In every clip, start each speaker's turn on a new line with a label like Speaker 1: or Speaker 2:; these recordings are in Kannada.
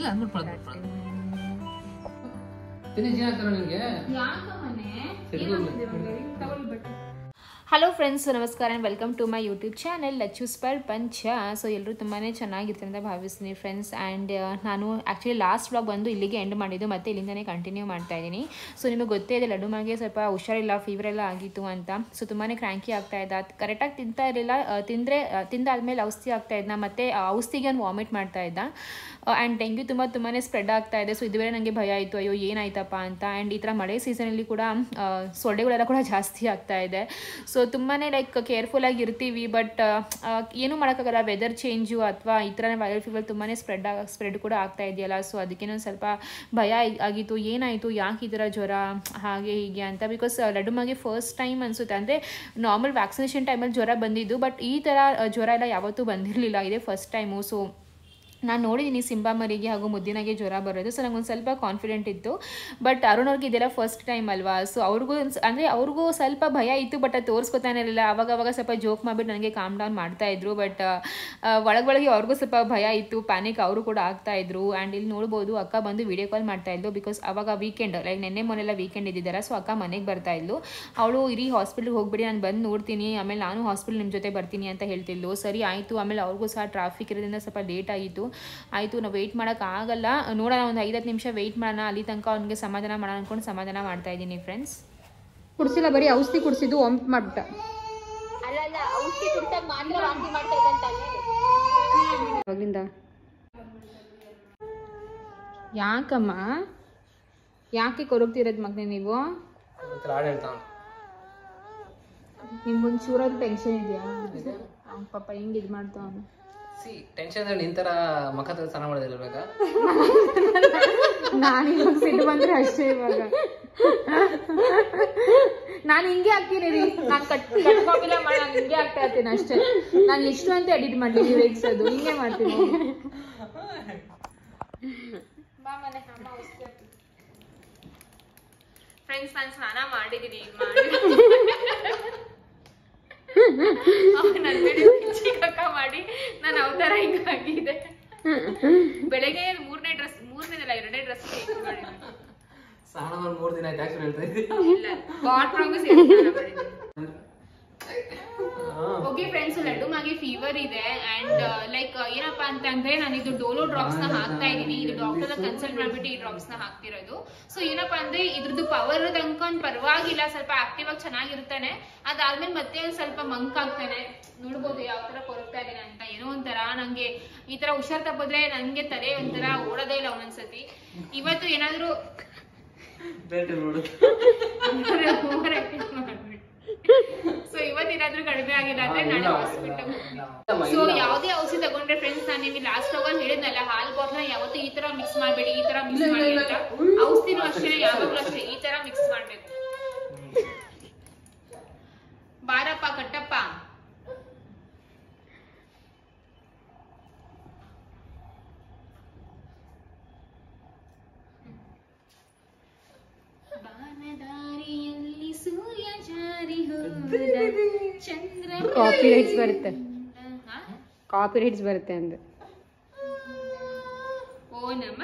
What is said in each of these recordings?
Speaker 1: ಇಲ್ಲ ಹಲೋ ಫ್ರೆಂಡ್ಸ್, ನಮಸ್ಕಾರ and welcome to my YouTube channel Lacchu's Prapancha. So ಎಲ್ಲರೂ ತುಂಬಾ ಚೆನ್ನಾಗಿರ್ತಾರೆ ಅಂತ ಭಾವಿಸ್ತೀನಿ ಫ್ರೆಂಡ್ಸ್. ಆ್ಯಂಡ್ ನಾನು ಆ್ಯಕ್ಚುಲಿ ಲಾಸ್ಟ್ ವ್ಲಾಗ್ ಬಂದು ಇಲ್ಲಿಗೆ ಎಂಡ್ ಮಾಡಿದ್ದು, ಮತ್ತು ಇಲ್ಲಿಂದನೇ ಕಂಟಿನ್ಯೂ ಮಾಡ್ತಾ ಇದ್ದೀನಿ. ಸೊ ನಿಮಗೆ ಗೊತ್ತೇ ಇದೆ, ಲಡ್ಡು ಮಾಗೆ ಸ್ವಲ್ಪ ಹುಷಾರಿಲ್ಲ, ಫೀವರ್ ಎಲ್ಲ ಆಗಿತ್ತು ಅಂತ. ಸೊ ತುಂಬಾ ಕ್ರ್ಯಾಂಕಿ ಆಗ್ತಾ ಇದ್ದ, ಕರೆಕ್ಟಾಗಿ ತಿಂತಾ ಇರಲಿಲ್ಲ. ತಿಂದಾದ್ಮೇಲೆ ಔಷಧಿ ಆಗ್ತಾ ಇದ್ದ, ಮತ್ತು ಔಷಧಿಗೆ ಅವ್ನು ವಾಮಿಟ್ ಮಾಡ್ತಾ ಇದ್ದ. ಆ್ಯಂಡ್ ಡೆಂಗ್ಯೂ ತುಂಬಾ ಸ್ಪ್ರೆಡ್ ಆಗ್ತಾ ಇದೆ. ಸೊ ಇದುವರೆ ನನಗೆ ಭಯ ಆಯಿತು, ಅಯ್ಯೋ ಏನಾಯ್ತಪ್ಪ ಅಂತ. ಆ್ಯಂಡ್ ಈ ಥರ ಮಳೆ ಸೀಸನಲ್ಲಿ ಕೂಡ ಸೊಳ್ಳೆಗಳೆಲ್ಲ ಕೂಡ ಜಾಸ್ತಿ ಆಗ್ತಾ ಇದೆ. ಸೊ ತುಂಬಾ ಲೈಕ್ ಕೇರ್ಫುಲ್ಲಾಗಿ ಇರ್ತೀವಿ, ಬಟ್ ಏನೂ ಮಾಡೋಕ್ಕಾಗಲ್ಲ. ವೆದರ್ ಚೇಂಜು ಅಥವಾ ಈ ಥರ ವೈರಲ್ ಫೀವರ್ ತುಂಬಾ ಸ್ಪ್ರೆಡ್ ಕೂಡ ಆಗ್ತಾ ಇದೆಯಲ್ಲ. ಸೊ ಅದಕ್ಕೇನೋ ಸ್ವಲ್ಪ ಭಯ ಆಗಿತ್ತು, ಏನಾಯಿತು, ಯಾಕೆ ಈ ಥರ ಜ್ವರ ಹಾಗೆ ಹೀಗೆ ಅಂತ. ಬಿಕಾಸ್ ಲಡ್ಡು ಮಾಗೆ ಫಸ್ಟ್ ಟೈಮ್ ಅನಿಸುತ್ತೆ, ಅಂದರೆ ನಾರ್ಮಲ್ ವ್ಯಾಕ್ಸಿನೇಷನ್ ಟೈಮಲ್ಲಿ ಜ್ವರ ಬಂದಿದ್ದು, ಬಟ್ ಈ ಥರ ಜ್ವರ ಎಲ್ಲ ಯಾವತ್ತೂ ಬಂದಿರಲಿಲ್ಲ, ಇದೇ ಫಸ್ಟ್ ಟೈಮು. ಸೊ ನಾನು ನೋಡಿದ್ದೀನಿ ಸಿಂಬಾ ಮರಿಗೆ ಹಾಗೂ ಮುದ್ದಿನಾಗೆ ಜ್ವರ ಬರೋದು. ಸೊ ನನಗೊಂದು ಸ್ವಲ್ಪ ಕಾನ್ಫಿಡೆಂಟ್ ಇತ್ತು, ಬಟ್ ಅರುಣ್ ಅವ್ರಿಗೆ ಇದೆಲ್ಲ ಫಸ್ಟ್ ಟೈಮ್ ಅಲ್ವಾ. ಸೊ ಅವ್ರಿಗೂ ಸ್ವಲ್ಪ ಭಯ ಇತ್ತು, ಬಟ್ ಅದು ತೋರಿಸ್ಕೊತಾನೆ ಇರಲಿಲ್ಲ. ಅವಾಗ ಸ್ವಲ್ಪ ಜೋಕ್ ಮಾಡಿಬಿಟ್ಟು ನನಗೆ ಕಾಮ್ ಡೌನ್ ಮಾಡ್ತಾಯಿದ್ರು. ಬಟ್ ಒಳಗೊಳಗೆ ಅವ್ರಿಗೂ ಸ್ವಲ್ಪ ಭಯ ಇತ್ತು, ಪ್ಯಾನಿಕ್ ಅವರು ಕೂಡ ಆಗ್ತಾಯಿದ್ರು. ಆ್ಯಂಡ್ ಇಲ್ಲಿ ನೋಡ್ಬೋದು, ಅಕ್ಕ ಬಂದು ವೀಡಿಯೋ ಕಾಲ್ ಮಾಡ್ತಾಯಿದ್ಲು. ಬಿಕಾಸ್ ಅವಾಗ ವೀಕೆಂಡ್, ಲೈಕ್ ನೆನ್ನೆ ಮೊನ್ನೆಲ್ಲ ವೀಕೆಂಡ್ ಇದ್ದಿದ್ದಾರೆ. ಸೊ ಅಕ್ಕ ಮನೆಗೆ ಬರ್ತಾಯಿದ್ಲು. ಅವಳು ಇಡೀ ಹಾಸ್ಪಿಟ್ಲಿಗೆ ಹೋಗ್ಬಿಡಿ, ನಾನು ಬಂದು ನೋಡ್ತೀನಿ, ಆಮೇಲೆ ನಾನು ಹಾಸ್ಪಿಟ್ಲ್ ನಿಮ್ಮ ಜೊತೆ ಬರ್ತೀನಿ ಅಂತ ಹೇಳ್ತಿದ್ಲು. ಸರಿ ಆಯಿತು. ಆಮೇಲೆ ಅವ್ರಿಗೂ ಸಹ ಟ್ರಾಫಿಕ್ ಇರೋದ್ರಿಂದ ಸ್ವಲ್ಪ ಲೇಟ್ ಆಗಿತ್ತು. ಆಯಿತು, ನಾವು ವೆಯ್ಟ್ ಮಾಡೋಕ್ಕಾಗಲ್ಲ, ನೋಡೋಣ, ಒಂದು 5-10 ನಿಮಿಷ ವೆಯ್ಟ್ ಮಾಡೋಣ, ಅಲ್ಲಿ ತನಕ ಅವ್ನಿಗೆ ಸಮಾಧಾನ ಮಾಡೋಣ ಅಂದ್ಕೊಂಡು ಸಮಾಧಾನ ಮಾಡ್ತಾ ಇದ್ದೀನಿ ಫ್ರೆಂಡ್ಸ್.
Speaker 2: ಕುಡಿಸಿಲ್ಲ, ಬರೀ ಔಷಧಿ ಕುಡಿಸಿದ್ದು ವಾಮಿಟ್ ಮಾಡ್ಬಿಟ್ಟ. ಯಾಕಮ್ಮ, ಯಾಕೆ ಕೊರಗ್ತಿರೋದು ಮಗನೇ ನೀವು? ನಿಮ್ಗೊಂದು ಚೂರಾದ್ರು ಟೆನ್ಷನ್ ಇದೆಯಾ? ಪಾಪ ಹೆಂಗೆ ಇದು ಮಾಡ್ತಾವ?
Speaker 3: ಟೆನ್ಷನ್ ನಿಂತರ ಮಖ ಸ್ನಾನ ಮಾಡೋದಿಲ್ಲ.
Speaker 2: ನಾನು ಇವಾಗ ಸಿಟ್ಟು ಬಂದ್ರೆ ಅಷ್ಟೇ. ಇವಾಗ ನಾನು ಹಿಂಗೆ ಆಗ್ತೀನಿ ರೀ, ನಾನು ಕಟ್ಕೊಂಡಿಲ್ಲ ಮಾಡಿ ನಾನು ಹಿಂಗೆ ಆಗ್ತಾ ಇರ್ತೀನಿ ಅಷ್ಟೇ. ನಾನು ಎಷ್ಟು ಅಂತ ಎಡಿಟ್ ಮಾಡಲಿ, ನೀವು ರೇಗ್ಸೋದು ಹಿಂಗೆ ಮಾಡ್ತೀನಿ.
Speaker 1: ಫ್ರೆಂಡ್ಸ್, ನಾನು ಸ್ನಾನ ಮಾಡಿದ್ದೀನಿ, ಮಾಡಿ ನಾನು ಅವತಾರ ಹಿಂಗಾಗಿದೆ. ಬೆಳಗ್ಗೆ 2ನೇ ಡ್ರೆಸ್
Speaker 3: ಸ್ನಾನ ಮಾಡಿ 3 ದಿನ ಆಯ್ತು ಹೇಳ್ತಾ ಇದ್ದೀನಿ.
Speaker 1: ಓಕೆ ಫ್ರೆಂಡ್ಸ್, ಲಡ್ಡು ಮಾಗೆ ಫೀವರ್ ಇದೆ. ಅಂಡ್ ಲೈಕ್ ಏನಪ್ಪಾ ಅಂತಂದ್ರೆ, ನಾನು ಇದು ಡೋಲೋ ಡ್ರಾಪ್ಸ್ ನ ಹಾಕ್ತಾ ಇದ್ದೀನಿ. ಇದು ಡಾಕ್ಟರ್ ಕನ್ಸಲ್ಟ್ ಮಾಡ್ಬಿಟ್ಟು ಈ ಡ್ರಾಪ್ಸ್ ನ ಹಾಕ್ತಿರೋದು. ಸೊ ಏನಪ್ಪಾ ಅಂದ್ರೆ, ಇದ್ರದ್ದು ಪವರ್ ತನಕ ಪರವಾಗಿಲ್ಲ, ಸ್ವಲ್ಪ ಆಕ್ಟಿವ್ ಆಗಿ ಚೆನ್ನಾಗಿರ್ತಾನೆ. ಅದಾದ್ಮೇಲೆ ಮತ್ತೆ ಒಂದ್ ಸ್ವಲ್ಪ ಮಂಕ್ ಆಗ್ತಾನೆ. ನೋಡ್ಬೋದು ಯಾವ ತರ ಕೊರಗ್ತಾ ಇದ್ದೀನಿ ಅಂತ. ಏನೋ ಒಂಥರ ನಂಗೆ ಈ ತರ ಹುಷಾರ್ ತಪ್ಪಿದ್ರೆ ನನ್ಗೆ ತಲೆ ಒಂಥರ ಓಡೋದೇ ಇಲ್ಲ ಒಂದೊಂದ್ಸತಿ. ಇವತ್ತು ಏನಾದ್ರು ಸೊ ಇವತ್ತೇನಾದ್ರೂ ಕಡಿಮೆ ಆಗಿಲ್ಲ ಅಂದ್ರೆ ನಾಳೆ ಹಾಸ್ಪಿಟಲ್. ಸೊ ಯಾವ್ದೇ ಔಷಧಿ ತಗೊಂಡ್ರೆ ಫ್ರೆಂಡ್ಸ್, ನಾನು ನಿಮಗೆ ಲಾಸ್ಟ್ ಹೋಗಲ್ ಹೇಳಿದ್ನಲ್ಲ, ಹಾಲ್ ಬಾಟ್ನ ಯಾವತ್ತೂ ಈ ತರ ಮಿಕ್ಸ್ ಮಾಡ್ಬೇಡಿ, ಈ ತರ ಮಿಕ್ಸ್ ಮಾಡಿ ಅಂತ. ಔಷಧಿನೂ ಅಷ್ಟೇ, ಯಾವಾಗ್ಲೂ ಅಷ್ಟೇ ಈ ತರ ಮಿಕ್ಸ್ ಮಾಡ್ಬೇಕು. ಬಾರಪ್ಪ ಕಟ್ಟಪ್ಪ. ಬಾನದಾರಿಯಲ್ಲಿ ಸೂರ್ಯ ಜಾರಿ ಹೋದ, ಚಂದ್ರ
Speaker 2: ಕಾಪಿ ರೈಟ್ಸ್ ಬರುತ್ತೆ, ಕಾಪಿ ರೈಟ್ಸ್ ಬರುತ್ತೆ ಅಂದ್ರೆ.
Speaker 1: ಓ ನಮ್ಮ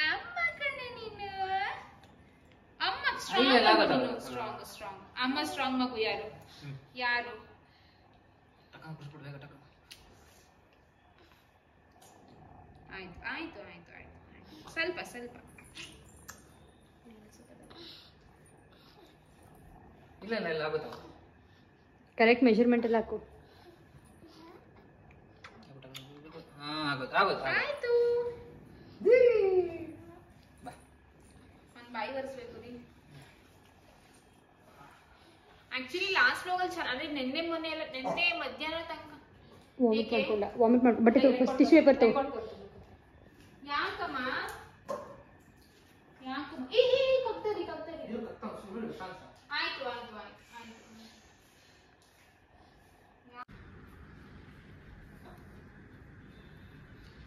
Speaker 1: ಅಮ್ಮ ಕಣೆ ನೀನು, ಅಮ್ಮ ಸ್ಟ್ರಾಂಗ್ ಅಮ್ಮ ಸ್ಟ್ರಾಂಗ್ ಮಗು. ಯಾರು ಆಯ್ತು ಸ್ವಲ್ಪ
Speaker 3: ಇಲ್ಲ ಆಗುತ್ತೆ.
Speaker 2: ಕರೆಕ್ಟ್ ಮೆಜರ್ಮೆಂಟ್ ಎಲ್ಲ ಹಾಕು.
Speaker 1: ಆಯ್ತು, ಒಂದ್ ಬಾಯಿ ಬರ್ಸ್ಬೇಕು ರೀ. ಆಕ್ಚುಲಿ ಲಾಸ್ಟ್ ವ್ಲಾಗಲ್ಲಿ ಚೆನ್ನಾಗಿ, ನಿನ್ನೆ ಮಧ್ಯಾಹ್ನ ತನಕ
Speaker 2: ವಾಮಿಟ್ ಮಾಡ್ಕೊ. ಬಟ್ಟೆ ಫಸ್ಟ್ ಟಿಶ್ಯೂ ಪೇಪರ್ ತಗೋ.
Speaker 1: ಯಾಕಮ್ಮ ಆಯ್ತು.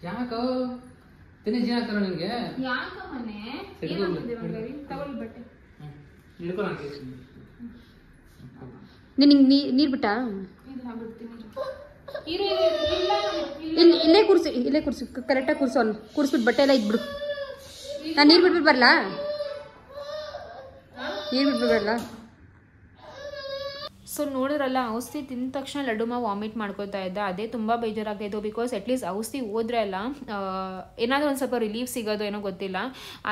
Speaker 3: ಯಾಕ ದಿನೇಶ್ ಏನಾಗ್ತಾರ ನಿನ್ಗೆ?
Speaker 1: ಯಾಕಮ್ಮನೆ ತಗೊಳ್ಳಿ ಬಟ್ಟೆ.
Speaker 2: ನಿನಗೆ ನೀರು ಬಿಟ್ಟ?
Speaker 1: ಇಲ್ಲ ಬಿಡ್ತೀನಿ. ಇಲ್ಲ ಇಲ್ಲೇ ಕೂರಿಸಿ ಕರೆಕ್ಟಾಗಿ ಕೂರಿಸು ಅಲ್ಲಿ ಕೂರಿಸ್ಬಿಟ್ಟು ಬಟ್ಟೆ ಎಲ್ಲ ಇದ್ಬಿಡು. ನಾನು ನೀರು ಬಿಟ್ಬಿಟ್ಟು ಬರಲಾ? ನೀರು ಬಿಟ್ಬಿಟ್ಟು ಬರಲಾ? ಸೊ ನೋಡಿದ್ರಲ್ಲ, ಔಷಧಿ ತಿಂದ ತಕ್ಷಣ ಲಡ್ಡುಮ ವಾಮಿಟ್ ಮಾಡ್ಕೋತಾ ಇದ್ದ. ಅದೇ ತುಂಬ ಬೇಜಾರಾಗ್ತಾಯಿತ್ತು. ಬಿಕಾಸ್ ಅಟ್ಲೀಸ್ಟ್ ಔಷಧಿ ಹೋದ್ರೆ ಅಲ್ಲ ಏನಾದರೂ ಒಂದು ಸ್ವಲ್ಪ ರಿಲೀಫ್ ಸಿಗೋದು ಏನೋ ಗೊತ್ತಿಲ್ಲ.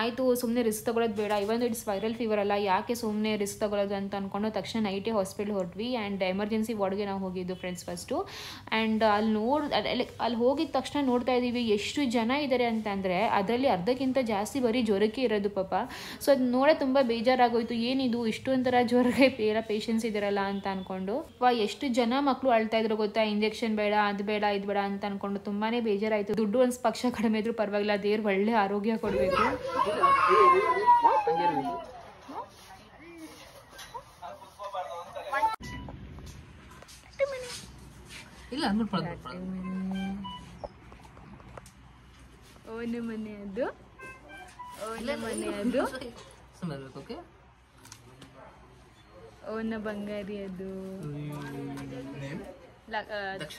Speaker 1: ಆಯಿತು ಸುಮ್ಮನೆ ರಿಸ್ಕ್ ತೊಗೊಳೋದು ಬೇಡ, ಇವನ್ ಇಟ್ಸ್ ವೈರಲ್ ಫೀವರ್ ಅಲ್ಲ, ಯಾಕೆ ಸುಮ್ಮನೆ ರಿಸ್ಕ್ ತೊಗೊಳೋದು ಅಂತ ಅಂದ್ಕೊಂಡು ತಕ್ಷಣ ನೈಟೇ ಹಾಸ್ಪಿಟ್ಲ್ ಹೊರಟ್ವಿ. ಆ್ಯಂಡ್ ಎಮರ್ಜೆನ್ಸಿ ವಾರ್ಡ್ಗೆ ನಾವು ಹೋಗಿದ್ದು ಫ್ರೆಂಡ್ಸ್ ಫಸ್ಟು. ಆ್ಯಂಡ್ ಅಲ್ಲಿ ಹೋಗಿದ ತಕ್ಷಣ ನೋಡ್ತಾ ಇದ್ದೀವಿ ಎಷ್ಟು ಜನ ಇದ್ದಾರೆ ಅಂತಂದರೆ ಅದರಲ್ಲಿ ಅರ್ಧಕ್ಕಿಂತ ಜಾಸ್ತಿ ಬರೀ ಜ್ವರಕ್ಕೆ ಇರೋದು ಪಾಪ. ಸೊ ಅದು ನೋಡೇ ತುಂಬ ಬೇಜಾರಾಗೋಯ್ತು. ಏನಿದು ಇಷ್ಟೊಂಥರ ಜ್ವರಕ್ಕೆ ಎಲ್ಲ ಪೇಷನ್ಸ್ ಇದ್ದಾರಲ್ಲ ಅಂತ ಅನ್ಕೊಂಡು. ಎಷ್ಟು ಜನ ಮಕ್ಕಳು ಅಳ್ತಾ ಇದ್ರು ಗೊತ್ತಾ, ಇಂಜೆಕ್ಷನ್ ಬೇಡ, ಅದು ಬೇಡ, ಇದು ಬೇಡ ಅಂತ ಅನ್ಕೊಂಡು. ತುಂಬಾನೇ ಬೇಜಾರಾಯ್ತು. ದುಡ್ಡು ಒಂದು ಪಕ್ಷ ಕಡಿಮೆ ಇದ್ರು ಪರವಾಗಿಲ್ಲ, ದೇವ್ರು ಒಳ್ಳೆ ಆರೋಗ್ಯ ಕೊಡಬೇಕು. ಓನ ಮನೆ ಅದು, ಓನ ಮನೆ ಅದು, ಓನ ಬಂಗಾರಿ ಅದು. ದಕ್ಷ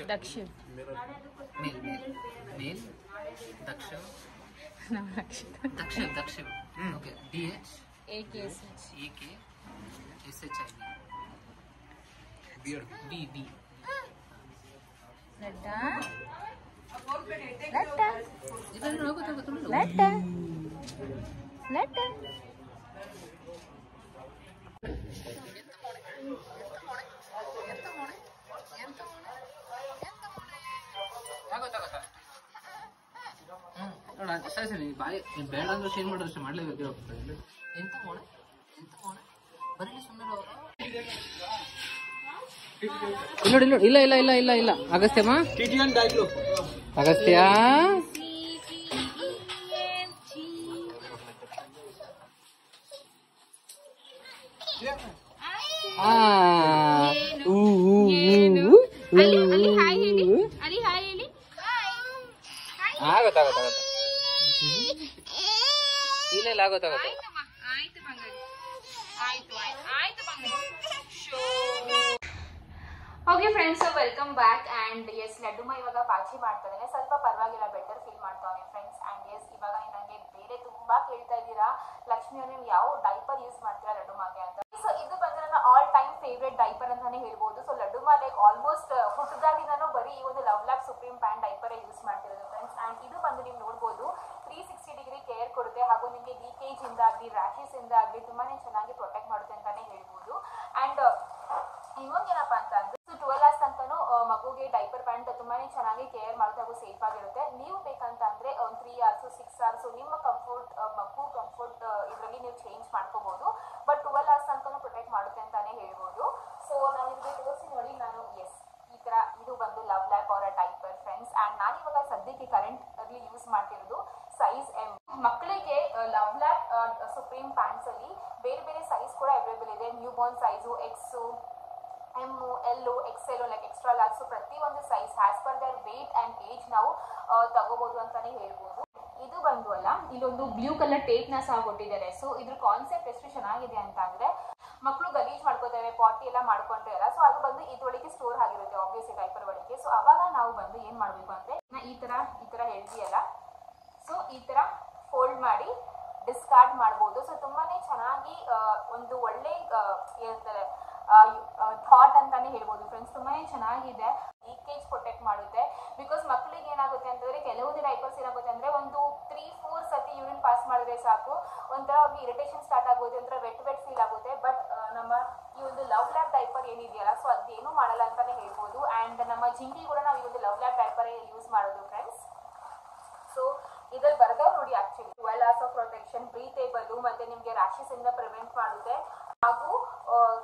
Speaker 3: ಸರಿ ಬಾಯಿ ಬೇಡ ಅಂದ್ರೆ ಚೇಂಜ್ ಮಾಡೋದಷ್ಟೇ ಮಾಡ್ಲೇಬೇಕು. ಎಂತ ಮೋಳೆ ಬರೀ ಸುಮ್ಮನೆ ನೋಡಿ ನೋಡಿ. ಇಲ್ಲ ಇಲ್ಲ ಇಲ್ಲ ಇಲ್ಲ ಇಲ್ಲ ಅಗಸ್ತ್ಯಮ್ಮ, ಅಗಸ್ತ್ಯ ಆಗುತ್ತೆ ಇಲ್ಲ ಇಲ್ಲ ಆಗುತ್ತೆ.
Speaker 1: Okay friends, welcome back. And yes, ಲಡ್ಡುಮ ಇವಾಗ ಪಾಚಿ ಮಾಡ್ತಾನೆ, ಸ್ವಲ್ಪ ಪರವಾಗಿಲ್ಲ, ಬೆಟರ್ ಫೀಲ್ ಮಾಡ್ತಾನೆ ಫ್ರೆಂಡ್ಸ್. ಆ್ಯಂಡ್ ಎಸ್, ಇವಾಗ ನನಗೆ ಬೇರೆ ತುಂಬಾ ಕೇಳ್ತಾ ಇದ್ದೀರಾ, ಲಕ್ಷ್ಮಿ ಅವ್ರು ನೀವು ಯಾವ ಡೈಪರ್ ಯೂಸ್ ಮಾಡ್ತೀರಾ ಲಡ್ಡುಮಗೆ ಅಂತ. ಸೊ ಇದು ಬಂದು ನನ್ನ ಆಲ್ ಟೈಮ್ ಫೇವ್ರೇಟ್ ಡೈಪರ್ ಅಂತಾನೆ ಹೇಳ್ಬೋದು. ಸೊ ಲಡ್ಡುಮ ಲೈಕ್ ಆಲ್ಮೋಸ್ಟ್ ಹುಟ್ಟದಾಗಿಂದನೂ ಬರೀ ಈ ಒಂದು love lac supreme pant diaper use ಮಾಡ್ತಿರೋದು ಫ್ರೆಂಡ್ಸ್. ಆ್ಯಂಡ್ ಇದು ಬಂದು ನೀವು ನೋಡ್ಬೋದು 360 ಡಿಗ್ರಿ ಕೇರ್ ಕೊಡುತ್ತೆ, ಹಾಗೂ ನಿಮಗೆ ಲೀಕೇಜ್ ಇಂದ ಆಗಲಿ ರ್ಯಾಷಸ್ ಇಂದ ಆಗಲಿ ತುಂಬಾನೇ ಚೆನ್ನಾಗಿ ಪ್ರೊಟೆಕ್ಟ್ ಮಾಡುತ್ತೆ ಅಂತಾನೆ ಹೇಳ್ಬೋದು. ಆ್ಯಂಡ್ ಇನ್ನೊಂದೇನಪ್ಪ ಅಂತ ಅಂದ್ರೆ 12 hours ತನಕನೂ ಮಗುಗೆ ಡೈಪರ್ ಪ್ಯಾಂಟ್ ತುಂಬಾನೇ ಚೆನ್ನಾಗಿ ಕೇರ್ ಮಾಡುತ್ತೆ ಹಾಗೂ ಸೇಫ್ ಆಗಿರುತ್ತೆ. ನೀವು ಬೇಕಂತ ಅಂದ್ರೆ ಒಂದು 3 hours 6 hours ನಿಮ್ಮ ಕಂಫರ್ಟ್, ಮಗು ಕಂಫರ್ಟ್ ಇದರಲ್ಲಿ ನೀವು ಚೇಂಜ್ ಮಾಡ್ಕೋಬಹುದು. ಬಟ್ 12 hours ತನಕನೂ ಪ್ರೊಟೆಕ್ಟ್ ಮಾಡುತ್ತೆ ಅಂತಾನೆ ಹೇಳ್ಬೋದು. ಸೊ ನಾನು ನಿಮಗೆ ತೋರಿಸಿ ನೋಡಿ. ನಾನು ಎಸ್, ಈ ತರ ಇದು ಬಂದು ಲವ್ ಲ್ಯಾಪ್ ಅವರ ಡೈಪರ್ ಫ್ರೆಂಡ್ಸ್. ಆ್ಯಂಡ್ ನಾನು ಇವಾಗ ಸದ್ಯಕ್ಕೆ ಕರೆಂಟ್ ಅಲ್ಲಿ ಯೂಸ್ ಮಾಡ್ತಿರೋದು ಸೈಜ್ ಎಮ್. ಮಕ್ಕಳಿಗೆ ಲವ್ ಲ್ಯಾಪ್ ಸುಪ್ರೀಂ ಪ್ಯಾಂಟ್ಸ್ ಅಲ್ಲಿ ಬೇರೆ ಬೇರೆ ಸೈಜ್ ಕೂಡ ಅವೈಲೇಬಲ್ ಇದೆ. Newborn size, XS, M, L, XL, like extra large. So ಪ್ರತಿಯೊಂದು size as per their weight and age ನಾವು ತಗೋಬಹುದು ಅಂತಾನೆ ಹೇಳ್ಬೋದು. ಇದು ಬಂದು ಅಲ್ಲ, ಇಲ್ಲೊಂದು ಬ್ಲೂ ಕಲರ್ ಟೇಪ್ ನ ಸಹ ಕೊಟ್ಟಿದ್ದಾರೆ. ಸೊ ಇದ್ರ ಕಾನ್ಸೆಪ್ಟ್ ಎಷ್ಟು ಚೆನ್ನಾಗಿದೆ ಅಂತ ಅಂದ್ರೆ, ಮಕ್ಕಳು ಗಲೀಜ್ ಮಾಡ್ಕೋತಾರೆ, ಪಾಟಿ ಎಲ್ಲ ಮಾಡ್ಕೊಂಡ್ರೆ ಅಲ್ಲ, ಸೊ ಅದು ಬಂದು ಇದ್ರೊಳಗೆ ಸ್ಟೋರ್ ಆಗಿರುತ್ತೆ ಆಬ್ವಿಯಸ್ಲಿ ಡೈಪರ್ ಒಳಗೆ. ಸೊ ಅವಾಗ ನಾವು ಬಂದು ಏನ್ ಮಾಡ್ಬೇಕು ಅಂದ್ರೆ, ಈ ತರ ಹೇಳ್ತೀಯಲ್ಲ, ಸೊ ಈ ತರ ಫೋಲ್ಡ್ ಮಾಡಿ ಡಿಸ್ಕಾರ್ಡ್ ಮಾಡ್ಬೋದು. ಸೊ ತುಂಬಾನೇ ಚೆನ್ನಾಗಿ ಒಂದು ಒಳ್ಳೆ ಏನಂತಾರೆ ಥಾಟ್ ಅಂತಾನೆ ಹೇಳ್ಬೋದು ಫ್ರೆಂಡ್ಸ್. ತುಂಬಾನೇ ಚೆನ್ನಾಗಿದೆ. ಲೀಕೇಜ್ ಪ್ರೊಟೆಕ್ಟ್ ಮಾಡುತ್ತೆ. ಬಿಕಾಸ್ ಮಕ್ಕಳಿಗೆ ಏನಾಗುತ್ತೆ ಅಂತಂದ್ರೆ, ಕೆಲವೊಂದು ಡೈಪರ್ಸ್ ಏನಾಗುತ್ತೆ ಅಂದ್ರೆ ಒಂದು 3-4 ಸತಿ ಯೂರಿನ್ ಪಾಸ್ ಮಾಡಿದ್ರೆ ಸಾಕು, ಒಂಥರ ಅವ್ರಿಗೆ ಇರಿಟೇಷನ್ ಸ್ಟಾರ್ಟ್ ಆಗುತ್ತೆ, ಒಂಥರ ವೆಟ್ ಫೀಲ್ ಆಗುತ್ತೆ. ಬಟ್ ನಮ್ಮ ಈ ಒಂದು ಲವ್ ಲ್ಯಾಪ್ ಡೈಪರ್ ಏನಿದೆಯಲ್ಲ, ಸೊ ಅದೇನು ಮಾಡಲ್ಲ ಅಂತಾನೆ ಹೇಳ್ಬೋದು. ಆ್ಯಂಡ್ ನಮ್ಮ ಜಿಂಗಿ ಕೂಡ ನಾವು ಈ ಒಂದು ಲವ್ ಲ್ಯಾಪ್ ಡೈಪರ್ ಯೂಸ್ ಮಾಡೋದು ಫ್ರೆಂಡ್ಸ್. ಸೊ ಇದ್ರಲ್ಲಿ ಬರ್ದವ್ರು ನೋಡಿ, ಆಕ್ಚುಲಿ 12 hours ಆಫ್ ಪ್ರೊಟೆಕ್ಷನ್, ಬ್ರೀತೇಬಲ್, ಮತ್ತೆ ನಿಮಗೆ ರ್ಯಾಷಸ್ ಇಂದ ಪ್ರಿವೆಂಟ್ ಮಾಡುತ್ತೆ, ಹಾಗೂ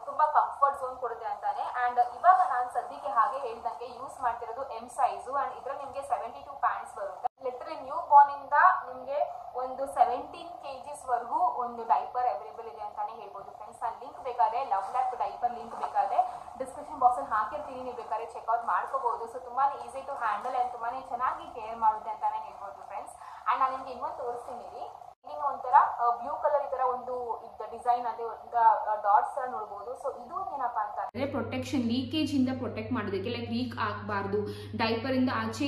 Speaker 1: ತುಂಬಾ ಕಂಫರ್ಟ್ ಝೋನ್ ಕೊಡುತ್ತೆ ಅಂತಾನೆ. ಆ್ಯಂಡ್ ಇವಾಗ ನಾನು ಸದ್ಯಕ್ಕೆ ಹಾಗೆ ಹೇಳ್ದಂಗೆ ಯೂಸ್ ಮಾಡ್ತಿರೋದು ಎಮ್ ಸೈಜು. ಆ್ಯಂಡ್ ಇದ್ರಲ್ಲಿ ನಿಮಗೆ 72 ಪ್ಯಾಂಟ್ಸ್ ಬರುತ್ತೆ. ಲಿಟ್ರಲಿ ನ್ಯೂ ಬಾರ್ನ್ ಇಂದ ನಿಮಗೆ ಒಂದು 17 kgs ವರೆಗೂ ಒಂದು ಡೈಪರ್ ಅವೈಲೇಬಲ್ ಇದೆ ಅಂತಾನೆ ಹೇಳ್ಬೋದು ಫ್ರೆಂಡ್ಸ್. ನಾನು ಲಿಂಕ್ ಬೇಕಾದ್ರೆ, ಲವ್ ಲ್ಯಾಪ್ ಡೈಪರ್ ಲಿಂಕ್ ಬೇಕಾದ್ರೆ ಡಿಸ್ಕ್ರಿಪ್ಷನ್ ಬಾಕ್ಸ್ ಅಲ್ಲಿ ಹಾಕಿರ್ತೀನಿ, ನೀವು ಬೇಕಾದ್ರೆ ಚೆಕ್ಔಟ್ ಮಾಡ್ಕೋಬಹುದು. ಸೊ ತುಂಬಾನೇ ಈಸಿ ಟು ಹ್ಯಾಂಡಲ್ ಅಂಡ್ ತುಂಬಾನೇ ಚೆನ್ನಾಗಿ ಕೇರ್ ಮಾಡುತ್ತೆ ಅಂತಾನೆ ಹೇಳ್ಬೋದು ಫ್ರೆಂಡ್ಸ್. ಆ್ಯಂಡ್ ನಾನು ನಿಮ್ಗೆ ಇನ್ನೊಂದು ತೋರಿಸ್ತೀನಿ. ಇಲ್ಲಿ ಒಂಥರ ಬ್ಲೂ ಕಲರ್ ಈ ತರ ಒಂದು ಡಿಸೈನ್ ಅದೇ ಡಾಟ್ಸ್ ನೋಡಬಹುದು. ಸೊ ಇದು ಏನಪ್ಪಾ ಅಂತ ಅಂದ್ರೆ ಪ್ರೊಟೆಕ್ಷನ್, ಲೀಕೇಜ್ ಇಂದ ಪ್ರೊಟೆಕ್ಟ್ ಮಾಡೋದಕ್ಕೆ, ಲೈಕ್ ಲೀಕ್ ಆಗಬಾರ್ದು, ಡೈಪರ್ ಇಂದ ಆಚೆ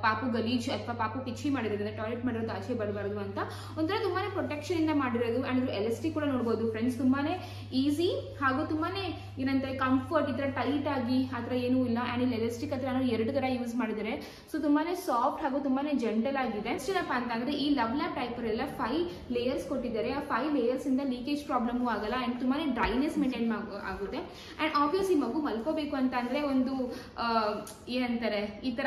Speaker 1: ಪಾಪು ಗಲೀಜ್ ಅಥವಾ ಪಾಪು ಪಿಚ್ಚಿ ಮಾಡಿರೋದ್ರಿಂದ ಟಾಯ್ಲೆಟ್ ಮಾಡಿರೋದು ಆಚೆ ಬರಬಾರ್ದು ಅಂತ ಒಂಥರ ತುಂಬಾನೇ ಪ್ರೊಟೆಕ್ಷನ್ ಇಂದ ಮಾಡಿರೋದು. ಅಂಡ್ ಎಲಾಸ್ಟಿಕ್ ಕೂಡ ನೋಡಬಹುದು ಫ್ರೆಂಡ್ಸ್, ತುಂಬಾನೇ ಈಸಿ ಹಾಗೂ ತುಂಬಾನೇ ಏನಂತಾರೆ ಕಂಫರ್ಟ್, ಈ ತರ ಟೈಟ್ ಆಗಿ ಆತರ ಏನೂ ಇಲ್ಲ. ಅಂಡ್ ಇಲ್ಲಿ ಎಲಾಸ್ಟಿಕ್ ಹತ್ರ ನಾನು 2 ತರ ಯೂಸ್ ಮಾಡಿದ್ದಾರೆ. ಸೊ ತುಂಬಾನೇ ಸಾಫ್ಟ್ ಹಾಗೂ ತುಂಬಾನೇ ಜೆಂಟಲ್ ಆಗಿದೆ. ಏನಪ್ಪಾ ಅಂತಂದ್ರೆ ಈ ಲವ್ ಲ್ಯಾಬ್ ಡೈಪರ್ ಎಲ್ಲ 5 ಲೇಯರ್ಸ್ ಕೊಟ್ಟಿದ್ದಾರೆ. ಆ 5 ಲೇಯರ್ಸ್ ಇಂದ ಲೀಕೇಜ್ ಪ್ರಾಬ್ಲಮ್ ಆಗಲ್ಲ ಅಂಡ್ ತುಂಬಾನೇ ಡ್ರೈನೆಸ್ ಮೇಂಟೈನ್ ಆಗುತ್ತೆ. ಅಂಡ್ ಆಬ್ವಿಯಸ್ಲಿ ಮಗು ಮಲ್ಕೋಬೇಕು ಅಂತ ಅಂದ್ರೆ ಒಂದು ಏನಂತಾರೆ ಈ ತರ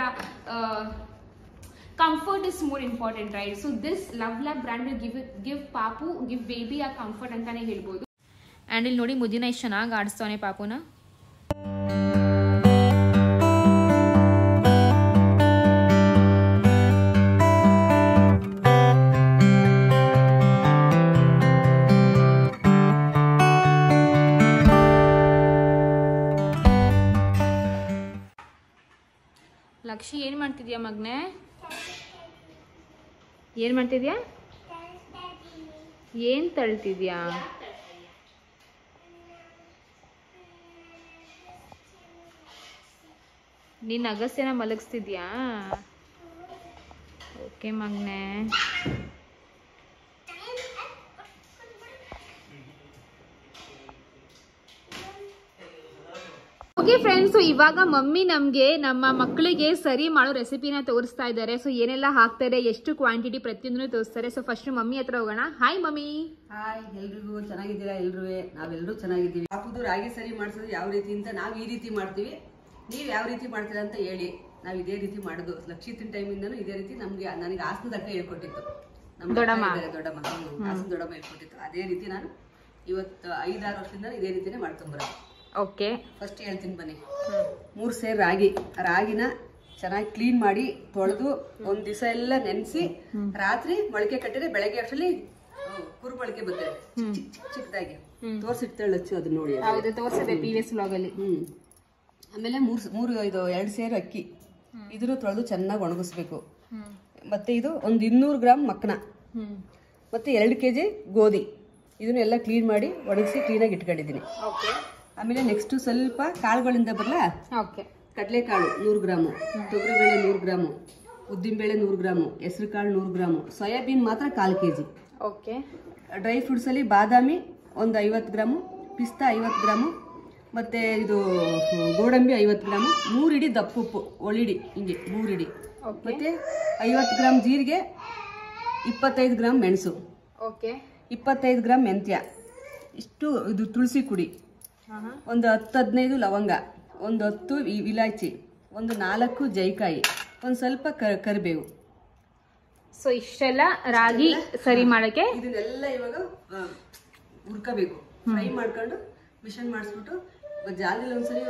Speaker 1: comfort is more important, right? So this love lab brand will give baby ಆ ಕಂಫರ್ಟ್ ಅಂತಾನೆ ಹೇಳ್ಬೋದು. ಅಂಡ್ ಇಲ್ಲಿ ನೋಡಿ ಮುದ್ದಿನ ಎಷ್ಟು ಚೆನ್ನಾಗಿ ಆಡಿಸ್ತಾನೆ ಪಾಪುನ. ಲಕ್ಷಿ ಏನ್ ಮಾಡ್ತಿದ್ಯಾ ಮಗ್ನೆ? ಏನ್ ಮಾಡ್ತಿದ್ಯಾ? ಏನ್ ತಳ್ತಿದ್ಯಾ? ನೀನ್ ಅಗಸ್ತ್ಯನ ಮಲಗಿಸ್ತಿದ್ಯಾ? ಓಕೆ ಮಗ್ನೆ. ಓಕೆ ಫ್ರೆಂಡ್ಸ್, ಇವಾಗ ಮಮ್ಮಿ ನಮಗೆ ನಮ್ಮ ಮಕ್ಕಳಿಗೆ ಸರಿ ಮಾಡೋ ರೆಸಿಪಿನ ತೋರಿಸ್ತಾ ಇದ್ದಾರೆ. ಸೊ ಏನೆಲ್ಲ ಹಾಕ್ತಾರೆ, ಎಷ್ಟು ಕ್ವಾಂಟಿಟಿ ಪ್ರತಿಯೊಂದನ್ನು ತೋರಿಸ್ತಾರೆ. ಸೊ ಫಸ್ಟ್ ಮಮ್ಮಿ ಹತ್ರ ಹೋಗೋಣ. Hi mummy.
Speaker 4: ಹಾಯ್, ಎಲ್ರಿಗೂ ಚೆನ್ನಾಗಿದ್ದೀರಾ? ನಾವೆಲ್ಲರೂ ಚೆನ್ನಾಗಿದ್ದೀವಿ. ಪಾಪುದು ರಾಗಿ ಸರಿ ಮಾಡಿಸೋದು ಯಾವ ರೀತಿ ಅಂತ ನಾವು ಈ ರೀತಿ ಮಾಡ್ತೀವಿ. ನೀವು ಯಾವ ರೀತಿ ಮಾಡ್ತೀರಾ ಅಂತ ಹೇಳಿ. ನಾವು ಇದೇ ರೀತಿ ಮಾಡೋದು. ಲಕ್ಷಿತಿನ ಟೈಮಿಂದನೂ ಇದೇ ರೀತಿ ನನಗೆ ಹಾಸನದ ಅಕ್ಕ ಹೇಳ್ಕೊಟ್ಟಿತ್ತು. ನಮ್ಮ ದೊಡ್ಡಮ್ಮ ಹಾಸನ ದೊಡ್ಡಮ್ಮ ಹೇಳ್ಕೊಟ್ಟಿತ್ತು. ಅದೇ ರೀತಿ ನಾನು ಇವತ್ತು 5-6 ವರ್ಷದಿಂದ ಇದೇ ರೀತಿನೇ ಮಾಡ್ಕೊಂಬರೋದು.
Speaker 1: ಓಕೆ,
Speaker 4: ಫಸ್ಟ್ ಹೇಳ್ತೀನಿ ಬನ್ನಿ. 3 ಸೇರ್ ರಾಗಿನ ಚೆನ್ನಾಗಿ ಕ್ಲೀನ್ ಮಾಡಿ ತೊಳೆದು ಒಂದ್ ದಿವಸ ಎಲ್ಲ ನೆನೆಸಿ ರಾತ್ರಿ ಮೊಳಕೆ ಕಟ್ಟಿದ್ರೆ ಬೆಳಗ್ಗೆ ಅಷ್ಟರಲ್ಲಿ ಕುರು ಮೊಳಕೆ ಬರ್ತದೆ ಚಿಕ್ಕದಾಗಿ. ತೋರ್ಸಿಡ್ತಾಳೆ ಹಚ್ಚು, ಅದನ್ನ ನೋಡಿ.
Speaker 1: ಹೌದು, ತೋರಿಸಿದೆ ಪ್ರೀವಿಯಸ್ ವ್ಲಾಗ್ ಅಲ್ಲಿ.
Speaker 4: ಆಮೇಲೆ 2 ಸೇರು ಅಕ್ಕಿ, ಇದನ್ನು ತೊಳೆದು ಚೆನ್ನಾಗಿ ಒಣಗಿಸ್ಬೇಕು. ಮತ್ತೆ ಇದು ಒಂದು 200 ಗ್ರಾಮ್ ಮಕ್ಕನ, ಮತ್ತೆ 2 kg ಗೋಧಿ, ಇದನ್ನೆಲ್ಲ ಕ್ಲೀನ್ ಮಾಡಿ ಒಣಗಿಸಿ ಕ್ಲೀನಾಗಿ ಇಟ್ಕೊಂಡಿದ್ದೀನಿ. ಆಮೇಲೆ ನೆಕ್ಸ್ಟ್ ಸ್ವಲ್ಪ ಕಾಳುಗಳಿಂದ ಬರಲ್ಲ. ಕಡಲೆಕಾಳು 100 ಗ್ರಾಮು, ತೊಗರಿಬೇಳೆ 100 ಗ್ರಾಮು, ಉದ್ದಿನಬೇಳೆ 100 ಗ್ರಾಮು, ಹೆಸರು ಕಾಳು 100 ಗ್ರಾಮು, ಸೋಯಾಬೀನ್ ಮಾತ್ರ 1/4 kg. ಡ್ರೈ ಫ್ರೂಟ್ಸ್ ಅಲ್ಲಿ ಬಾದಾಮಿ ಒಂದು 50 ಗ್ರಾಮು, ಪಿಸ್ತಾ 50 ಗ್ರಾಮು, ಮತ್ತೆ ಇದು ಗೋಡಂಬಿ 50 ಗ್ರಾಮು, 3 ಇಡಿ ದಪ್ಪ ಉಪ್ಪು ಒಳ್ಳಿಡಿ, ಹಿಂಗೆ 3 ಇಡಿ, ಮತ್ತೆ 50 ಗ್ರಾಮ್ ಜೀರಿಗೆ, 25 ಗ್ರಾಮ್ ಮೆಣಸು, 25 ಗ್ರಾಮ್ ಮೆಂತ್ಯ, ಇಷ್ಟು ಇದು ತುಳಸಿ ಕುಡಿ, ಒಂದು 10-15 ಲವಂಗ, ಒಂದು 10 ಇಲಾಚಿ, ಒಂದು 4 ಜೈಕಾಯಿ, ಒಂದು ಸ್ವಲ್ಪ ಕರಿಬೇವು.
Speaker 1: ಸೊ ಇಷ್ಟೆಲ್ಲ ರಾಗಿ ಸರಿ ಮಾಡಕ್ಕೆ
Speaker 4: ಇದನ್ನೆಲ್ಲ ಇವಾಗ ಹುರ್ಕೋಬೇಕು. ಫ್ರೈ ಮಾಡ್ಕೊಂಡು ಮಿಷನ್ ಮಾಡಿಸ್ಬಿಟ್ಟು ಜಾಲಿಲಿ ಒಂದ್ಸರಿ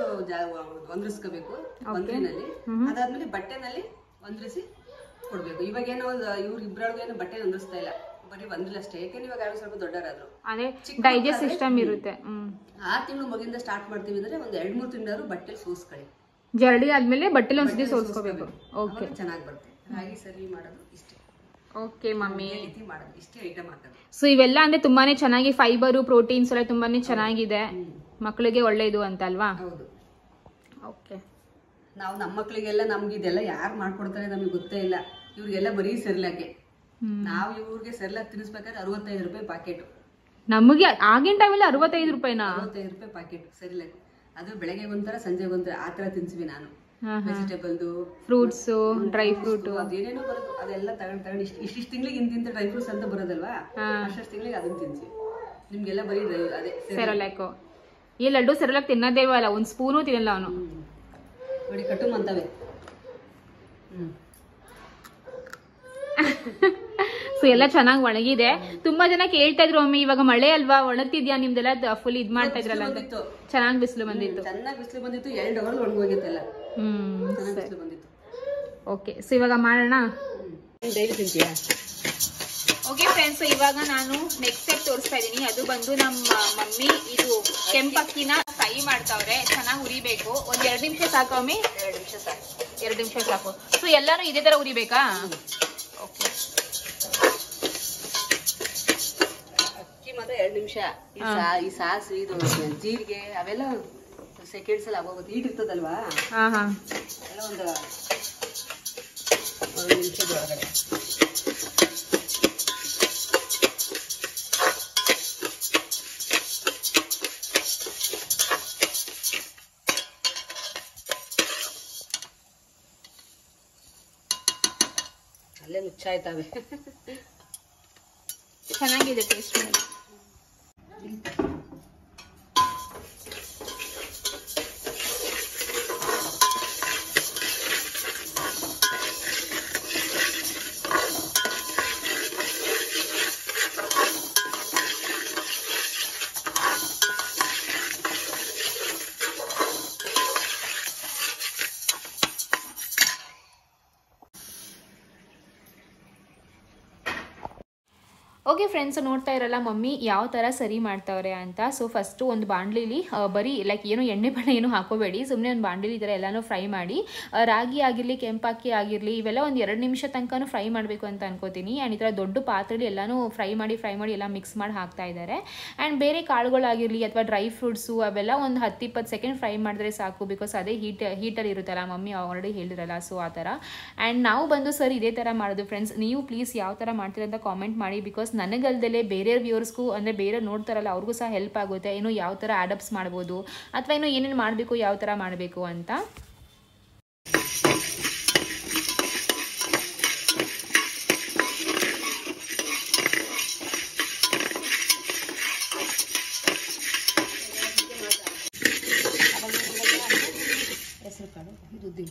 Speaker 4: ಒಂದ್ರಿಸ್ಕೋಬೇಕು ಒಂದ್ರಿನಲ್ಲಿ. ಅದಾದ್ಮೇಲೆ ಬಟ್ಟೆನಲ್ಲಿ ಒಂದ್ರಿಸಿ ಕೊಡ್ಬೇಕು. ಇವಾಗ ಏನೋ ಇವ್ರ ಇಬ್ಬರೊಳಗೇನೋ ಬಟ್ಟೆ ಒಂದ್ರಿಸ್ತಾ ಇಲ್ಲ, ಬರೀ ಒಂದ್ರಲ್ಲಿ ಅಷ್ಟೇ. ಯಾಕೆಂದ್ರೆ ಇವಾಗ ಯಾರು ಸ್ವಲ್ಪ ದೊಡ್ಡರಾದ್ರು,
Speaker 1: ಅದೇ ಡೈಜೆಸ್ಟ್ ಸಿಸ್ಟಮ್ ಇರುತ್ತೆ.
Speaker 4: 6 ತಿಂಗಳು ಮಗಿಂದ ಸ್ಟಾರ್ಟ್ ಮಾಡ್ತೀವಿ ಅಂದ್ರೆ ಒಂದು 2-3 ತಿಂಗಳಾದ್ರು ಬಟ್ಟೆಲಿ ಸೋಸ್ಕೊಳ್ಳಿ.
Speaker 1: ಜರಡಿ ಆದ್ಮೇಲೆ ಬಟ್ಟೆಲಿ ಒಂದ್ಸತಿ ಸೋಸ್ಕೋಬೇಕು. ಓಕೆ,
Speaker 4: ಚೆನ್ನಾಗಿ ಬರುತ್ತೆ. ರಾಗಿ ಸರಿ ಮಾಡೋದು ಇಷ್ಟೇ.
Speaker 1: ಓಕೆ ಮಮ್ಮಿ,
Speaker 4: ರೀತಿ ಮಾಡೋದು ಇಷ್ಟೇ ಐಟಮ್ ಹಾಕೋದು.
Speaker 1: ಸೊ ಇವೆಲ್ಲ ಅಂದ್ರೆ ತುಂಬಾನೇ ಚೆನ್ನಾಗಿ ಫೈಬರು ಪ್ರೋಟೀನ್ಸ್ ಎಲ್ಲ ತುಂಬಾನೇ ಚೆನ್ನಾಗಿದೆ, ಮಕ್ಕಳಿಗೆ ಒಳ್ಳೇದು ಅಂತ ಅಲ್ವಾ?
Speaker 4: ಹೌದು.
Speaker 1: ಓಕೆ,
Speaker 4: ನಾವು ನಮ್ಮ ಮಕ್ಕಳಿಗೆಲ್ಲ ನಮ್ಗೆ ಇದೆಲ್ಲ ಯಾರು ಮಾಡ್ಕೊಡ್ತಾರೆ ನಮಗೆ ಗೊತ್ತೇ ಇಲ್ಲ. ಇವ್ರಿಗೆಲ್ಲ ಬರೀ ಸೆರ್ಲಾಕೆ. ನಾವು ಇವ್ರಿಗೆ ಸೆರ್ಲಾಕ್ ತಿನ್ನಿಸ್ಬೇಕಾದ್ರೆ 65 ರೂಪಾಯಿ ಪಾಕೆಟ್.
Speaker 1: ನಮಗೆ ಆಗಿನ ಟೈಮಲ್ಲಿ 65 ರೂಪಾಯಿನಾ?
Speaker 4: 65 ರೂಪಾಯಿ ಪಾಕೆಟ್ ಸೆರ್ಲಾಕ್. ಅದು ಬೆಳಗ್ಗೆ ಒಂಥರ ಸಂಜೆಗೆ ಒಂಥರ ಆ ತರ ತಿನ್ಸಿವಿ ನಾನು. ವೆಜಿಟೇಬಲ್ದು, ಫ್ರೂಟ್ಸ್, ಡ್ರೈ ಫ್ರೂಟ್, ಅದೇನೇನೋ ಬರೋದು ಅದೆಲ್ಲ ತಗೊಂಡು ಇಷ್ಟಿಷ್ಟು ತಿಂಗಳಿಗೆ ಇಂತಿಂತ ಡ್ರೈ ಫ್ರೂಟ್ಸ್ ಅಂತ ಬರೋದಲ್ವಾ, ಅಷ್ಟು ತಿಂಗಳಿಗೆ ಅದನ್ನ ತಿನ್ಸಿ. ನಿಮ್ಗೆಲ್ಲ ಬರೀ ಅದೇ
Speaker 1: ಸೆರಲಾಕ್. ಈ ಲಡ್ಡು ಸೆರಲಾಕ್ ತಿನ್ನೋದೇ ಅಲ್ಲ, ಒಂದ್ ಸ್ಪೂನು ತಿನ್ನಲ್ಲ ಅವನು.
Speaker 4: ನೋಡಿ ಕಟ್ಟು ಅಂತವೆ.
Speaker 1: ಸೊ ಎಲ್ಲ ಚೆನ್ನಾಗಿ ಒಣಗಿದೆ. ತುಂಬಾ ಜನ ಕೇಳ್ತಾ ಇದ್ರು ಮಮ್ಮಿ ಇವಾಗ ಮಳೆ ಅಲ್ವಾ ಒಣಗ್ತಿದ್ಯಾ ನಿಮ್ದೆಲ್ಲ ಫುಲ್ ಇದ್ ಮಾಡ್ತಾ ಇದ್ರಲ್ಲ ಅಂತ. ಚೆನ್ನಾಗಿ ಬಿಸಿಲು ಬಂದಿತ್ತು.
Speaker 4: ಚೆನ್ನಾಗಿ ಬಿಸಿಲು ಬಂದಿತ್ತು. 2 ಅವರ್ ಒಣಗೋಗಿತ್ತಲ್ಲ. ಬಿಸಿಲು ಬಂದಿತ್ತು.
Speaker 1: ಓಕೆ, ಸೊ ಇವಾಗ ಮಾಡೋಣ. ಓಕೆ ಫ್ರೆಂಡ್ಸ್, ಇವಾಗ ನಾನು ನೆಕ್ಸ್ಟ್ ಸ್ಟೆಪ್ ತೋರಿಸ್ತಾ ಇದೀನಿ. ಅದು ಬಂದು ನಮ್ಮ ಮಮ್ಮಿ ಇದು ಕೆಂಪಕ್ಕಿನ ಫ್ರೈ ಮಾಡ್ತಾವ್ರೆ. ಚೆನ್ನಾಗಿ ಉರಿಬೇಕು. ಒಂದ್ 2 ನಿಮಿಷ ಸಾಕು ಮಮ್ಮಿ? 2 ನಿಮಿಷ ಸಾಕು. 2 ನಿಮಿಷ ಸಾಕು. ಸೊ ಎಲ್ಲಾರು ಇದೇ ತರ ಉರಿಬೇಕಾ? ಓಕೆ.
Speaker 4: ಅಕ್ಕಿ ಮಾತ್ರ 2 ನಿಮಿಷ. ಈ ಸಾಸು ಇದು ಜೀರಿಗೆ ಅವೆಲ್ಲ ಸೆಕೆಂಡ್ಸ್ ಅಲ್ಲಿ ಆಗೋಗುತ್ತೆ. ಹೀಟ್ ಇರ್ತದಲ್ವಾ, ಎಲ್ಲ ಒಂದು 1 ನಿಮಿಷದ ಒಳಗಡೆ. ಅಲ್ಲೇ ನುಚ್ಚಾಯ್ತಾವೆ.
Speaker 2: ಚೆನ್ನಾಗಿದೆ ಟೇಸ್ಟ್ ಮಾಡಿ.
Speaker 1: ಓಕೆ ಫ್ರೆಂಡ್ಸ್, ನೋಡ್ತಾ ಇರಲ್ಲ ಮಮ್ಮಿ ಯಾವ ಥರ ಸರಿ ಮಾಡ್ತಾವ್ರೆ ಅಂತ. ಸೊ ಫಸ್ಟು ಒಂದು ಬಾಣಲಿಲಿ ಬರೀ ಲೈಕ್ ಏನು ಎಣ್ಣೆ ಬಣ್ಣ ಏನು ಹಾಕೋಬೇಡಿ, ಸುಮ್ಮನೆ ಒಂದು ಬಾಣಲಿಲಿ ಈ ಥರ ಎಲ್ಲನೂ ಫ್ರೈ ಮಾಡಿ, ರಾಗಿ ಆಗಿರಲಿ ಕೆಂಪಾಕಿ ಆಗಿರಲಿ ಇವೆಲ್ಲ ಒಂದು 2 ನಿಮಿಷ ತನಕನೂ ಫ್ರೈ ಮಾಡಬೇಕು ಅಂತ ಅನ್ಕೋತೀನಿ. ಆ್ಯಂಡ್ ಈ ಥರ ದೊಡ್ಡ ಪಾತ್ರೆಲಿ ಎಲ್ಲನೂ ಫ್ರೈ ಮಾಡಿ ಎಲ್ಲ ಮಿಕ್ಸ್ ಮಾಡಿ ಹಾಕ್ತಾ ಇದ್ದಾರೆ. ಆ್ಯಂಡ್ ಬೇರೆ ಕಾಳುಗಳಾಗಿರಲಿ ಅಥವಾ ಡ್ರೈ ಫ್ರೂಟ್ಸು ಅವೆಲ್ಲ ಒಂದು 10-20 ಸೆಕೆಂಡ್ ಫ್ರೈ ಮಾಡಿದ್ರೆ ಸಾಕು, ಬಿಕಾಸ್ ಅದೇ ಹೀಟಲ್ಲಿ ಇರುತ್ತಲ್ಲ, ಮಮ್ಮಿ ಆಲ್ರೆಡಿ ಹೇಳಿರಲ್ಲ. ಸೊ ಆ ಥರ. ಆ್ಯಂಡ್ ನಾವು ಬಂದು ಸರ್ ಇದೇ ಥರ ಮಾಡೋದು ಫ್ರೆಂಡ್ಸ್. ನೀವು ಪ್ಲೀಸ್ ಯಾವ ಥರ ಮಾಡ್ತೀರ ಅಂತ ಕಾಮೆಂಟ್ ಮಾಡಿ, ಬಿಕಾಸ್ ನನಗಲ್ದಲೇ ಬೇರೆ ವ್ಯೂವರ್ಸ್ಗೂ ಅಂದರೆ ಬೇರೆ ನೋಡ್ತಾರಲ್ಲ ಅವ್ರಿಗೂ ಸಹ ಹೆಲ್ಪ್ ಆಗುತ್ತೆ. ಏನು ಯಾವ ಥರ ಆಡಪ್ಸ್ ಮಾಡ್ಬೋದು ಅಥವಾ ಏನು ಏನೇನು ಮಾಡಬೇಕು, ಯಾವ ಥರ ಮಾಡಬೇಕು ಅಂತ.
Speaker 4: ಹೆಸರು ಕಾಳು, ಉದ್ದಿನ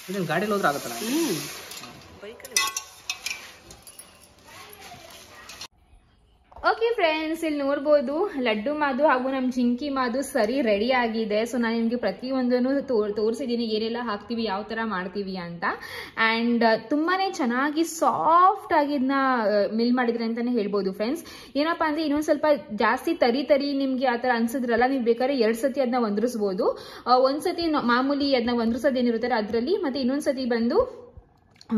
Speaker 3: ಇದನ್ನ ಗಾಡಿಯಲ್ಲಿ ಹೋದ್ರೆ ಆಗುತ್ತಲ್ಲ.
Speaker 4: ಬೈಕಲ್ಲಿ.
Speaker 1: ಓಕೆ ಫ್ರೆಂಡ್ಸ್, ಇಲ್ಲಿ ನೋಡ್ಬೋದು ಲಡ್ಡು ಮಾದು ಹಾಗೂ ನಮ್ಮ ಜಿಂಕಿ ಮಾದು ಸರಿ ರೆಡಿ ಆಗಿದೆ. ಸೊ ನಾನು ನಿಮಗೆ ಪ್ರತಿಯೊಂದನ್ನು ತೋರಿಸಿದ್ದೀನಿ ಏನೆಲ್ಲ ಹಾಕ್ತೀವಿ, ಯಾವ ಥರ ಮಾಡ್ತೀವಿ ಅಂತ. ಆ್ಯಂಡ್ ತುಂಬಾ ಚೆನ್ನಾಗಿ ಸಾಫ್ಟ್ ಆಗಿದ್ನ ಮಿಲ್ ಮಾಡಿದ್ರೆ ಅಂತಲೇ ಹೇಳ್ಬೋದು ಫ್ರೆಂಡ್ಸ್. ಏನಪ್ಪ ಅಂದರೆ ಇನ್ನೊಂದು ಸ್ವಲ್ಪ ಜಾಸ್ತಿ ತರಿ ನಿಮಗೆ ಆ ಥರ ಅನ್ಸಿದ್ರಲ್ಲ, ನೀವು ಬೇಕಾದ್ರೆ 2 ಸತಿ ಅದನ್ನ ಒಂದ್ರಿಸ್ಬೋದು. ಒಂದು ಸತಿ ಮಾಮೂಲಿ ಅದನ್ನ ಒಂದ್ರಿಸೋದು ಏನಿರುತ್ತಾರೆ ಅದರಲ್ಲಿ, ಮತ್ತು ಇನ್ನೊಂದು ಸತಿ ಬಂದು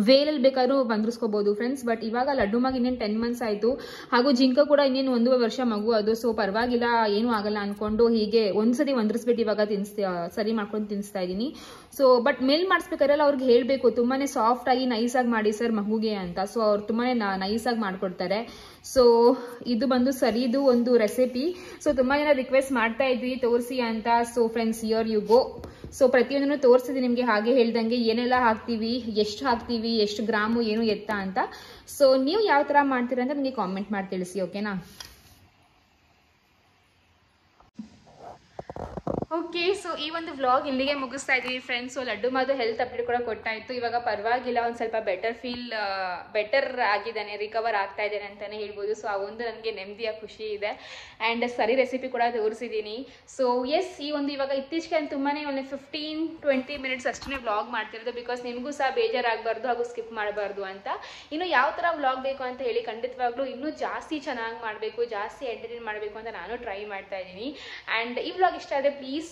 Speaker 1: ವೇಲಲ್ಲಿ ಬೇಕಾದ್ರೂ ಬಂದಿಸ್ಕೋಬಹುದು ಫ್ರೆಂಡ್ಸ್. ಬಟ್ ಇವಾಗ ಲಡ್ಡು ಮಗ ಇನ್ನೇನು 10 ಮಂತ್ಸ್ ಆಯಿತು, ಹಾಗೂ ಜಿಂಕ ಕೂಡ ಇನ್ನೇನು 1 ವರ್ಷ ಮಗು ಅದು. ಸೊ ಪರವಾಗಿಲ್ಲ, ಏನೂ ಆಗಲ್ಲ ಅಂದ್ಕೊಂಡು ಹೀಗೆ ಒಂದ್ಸತಿ ಒಂದ್ರಿಸ್ಬಿಟ್ಟು ಇವಾಗ ಸರಿ ಮಾಡ್ಕೊಂಡು ತಿನ್ನಿಸ್ತಾ ಇದ್ದೀನಿ. ಸೊ ಬಟ್ ಮೇಲ್ ಮಾಡಿಸ್ಬೇಕಾದ್ರಲ್ಲ ಅವ್ರಿಗೆ ಹೇಳಬೇಕು, ತುಂಬಾ ಸಾಫ್ಟ್ ಆಗಿ ನೈಸಾಗಿ ಮಾಡಿ ಸರ್ ಮಗುಗೆ ಅಂತ. ಸೊ ಅವ್ರು ತುಂಬಾ ನೈಸಾಗಿ ಮಾಡಿಕೊಡ್ತಾರೆ. ಸೊ ಇದು ಬಂದು ಸರಿದು ಒಂದು ರೆಸಿಪಿ. ಸೊ ತುಂಬ ಜನ ರಿಕ್ವೆಸ್ಟ್ ಮಾಡ್ತಾ ಇದ್ವಿ ತೋರಿಸಿ ಅಂತ. So friends, here you go. So ಪ್ರತಿಯೊಂದನ್ನು ತೋರಿಸ್ತಿದ್ದೀನಿ ನಿಮಗೆ, ಹಾಗೆ ಹೇಳ್ದಂಗೆ ಏನೆಲ್ಲ ಹಾಕ್ತೀವಿ, ಎಷ್ಟು ಹಾಕ್ತೀವಿ, ಎಷ್ಟು ಗ್ರಾಮು, ಏನು ಎತ್ತ ಅಂತ. ಸೊ ನೀವು ಯಾವ ಥರ ಮಾಡ್ತೀರಾ ಅಂತ ನನಗೆ ಕಾಮೆಂಟ್ ಮಾಡಿ ತಿಳಿಸಿ, ಓಕೆನಾ? ಓಕೆ, ಸೊ ಈ ಒಂದು ವ್ಲಾಗ್ ಇಲ್ಲಿಗೆ ಮುಗಿಸ್ತಾ ಇದ್ದೀವಿ friends. So laddu Madu health update ಕೂಡ ಕೊಟ್ಟಾಯಿತು. ಇವಾಗ ಪರವಾಗಿಲ್ಲ, ಒಂದು ಸ್ವಲ್ಪ ಬೆಟರ್ ಆಗಿದ್ದಾನೆ, ರಿಕವರ್ ಆಗ್ತಾ ಇದ್ದಾನೆ ಅಂತಲೇ ಹೇಳ್ಬೋದು. ಸೊ ಆ ಒಂದು ನನಗೆ ನೆಮ್ಮದಿಯ ಖುಷಿ ಇದೆ. ಆ್ಯಂಡ್ ಸರಿ ರೆಸಿಪಿ ಕೂಡ ತೋರಿಸಿದ್ದೀನಿ. ಸೊ ಎಸ್, ಈ ಒಂದು ಇವಾಗ ಇತ್ತೀಚೆಗೆ ತುಂಬಾ ಒಂದು 15-20 ಮಿನಿಟ್ಸ್ ಅಷ್ಟೇ ವ್ಲಾಗ್ ಮಾಡ್ತಿರೋದು, ಬಿಕಾಸ್ ನಿಮಗೂ ಸಹ ಬೇಜಾರಾಗಬಾರ್ದು ಹಾಗೂ ಸ್ಕಿಪ್ ಮಾಡಬಾರ್ದು ಅಂತ. ಇನ್ನು ಯಾವ ಥರ ವ್ಲಾಗ್ ಬೇಕು ಅಂತ ಹೇಳಿ ಖಂಡಿತವಾಗ್ಲೂ ಇನ್ನೂ ಜಾಸ್ತಿ ಚೆನ್ನಾಗಿ ಮಾಡಬೇಕು, ಜಾಸ್ತಿ ಎಂಟರ್ಟೈನ್ ಮಾಡಬೇಕು ಅಂತ ನಾನು ಟ್ರೈ ಮಾಡ್ತಾ ಇದ್ದೀನಿ. ಆ್ಯಂಡ್ ಈ ವ್ಲಾಗ್ ಇಷ್ಟ ಆದರೆ ಪ್ಲೀಸ್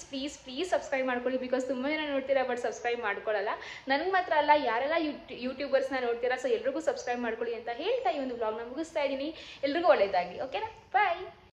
Speaker 1: ಸಬ್ಸ್ಕ್ರೈಬ್ ಮಾಡ್ಕೊಳ್ಳಿ, ಬಿಕಾಸ್ ತುಂಬ ಜನ ನೋಡ್ತೀರಾ ಬಟ್ ಸಬ್ಸ್ಕ್ರೈಬ್ ಮಾಡ್ಕೊಳ್ಳಲ್ಲ. ನನಗೆ ಮಾತ್ರ ಅಲ್ಲ, ಯಾರೆಲ್ಲ ಯೂಟ್ಯೂಬರ್ಸ್ನ ನೋಡ್ತೀರಾ, ಸೊ ಎಲ್ರಿಗೂ ಸಬ್ಸ್ಕ್ರೈಬ್ ಮಾಡ್ಕೊಳ್ಳಿ ಅಂತ ಹೇಳ್ತಾ ಈ ಒಂದು ವ್ಲಾಗ್ನ ಮುಗಿಸ್ತಾ ಇದ್ದೀನಿ. ಎಲ್ರಿಗೂ ಒಳ್ಳೆಯದಾಗಲಿ, ಓಕೆನಾ? ಬಾಯ್.